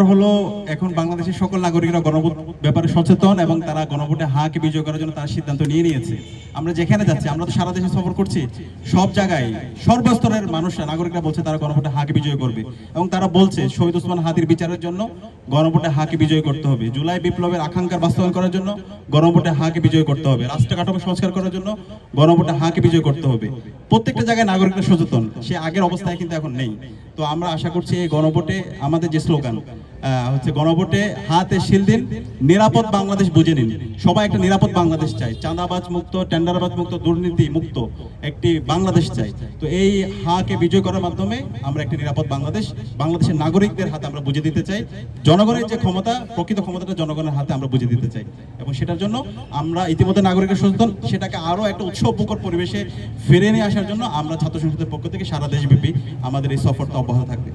হলো এখন বাংলাদেশের সকল নাগরিকরা গণভোট ব্যাপারে সচেতন এবং তারা গণভোটে হাকে বিজয় করার জন্য তারা সিদ্ধান্ত নিয়েছে। আমরা যেখানে যাচ্ছি, আমরা তো সারা দেশে সফর করছি, সব জায়গায় সর্বস্তরের মানুষরা, নাগরিকরা বলছে তারা গণভোটে হাকে বিজয় করবে এবং তারা বলছে শহীদ ওসমান হাদির বিচারের জন্য গণভোটে হাকে বিজয় করতে হবে, জুলাই বিপ্লবের আকাঙ্ক্ষা বাস্তবায়ন করার জন্য গণভোটে হাকে বিজয় করতে হবে, রাষ্ট্র কাঠামো সংস্কার করার জন্য গণভোটে হাকে বিজয় করতে হবে। প্রত্যেকটা জায়গায় নাগরিকরা সচেতন, সে আগের অবস্থায় কিন্তু এখন নেই। তো আমরা আশা করছি এই গণভোটে আমাদের যে স্লোগান হচ্ছে গণভোটে হাতে শিল দিন, নিরাপদ বাংলাদেশ বুঝে নিন। সবাই একটা নিরাপদ বাংলাদেশ চাই, চাঁদাবাজ মুক্ত, টেন্ডারবাজ মুক্ত, দুর্নীতি মুক্ত একটি বাংলাদেশ চাই। তো এই হাকে বিজয় করার মাধ্যমে আমরা একটি নিরাপদ বাংলাদেশ বাংলাদেশের নাগরিকদের হাতে আমরা বুঝে দিতে চাই। জনগণের যে ক্ষমতা, প্রকৃত ক্ষমতাটা জনগণের হাতে আমরা বুঝে দিতে চাই এবং সেটার জন্য আমরা ইতিমধ্যে নাগরিকের সচেতন, সেটাকে আরো একটা উৎসবমুখর পরিবেশে ফিরে নিয়ে আসার জন্য আমরা ছাত্র সংসদের পক্ষ থেকে সারা দেশব্যাপী আমাদের এই সফরটা অব্যাহত থাকবে।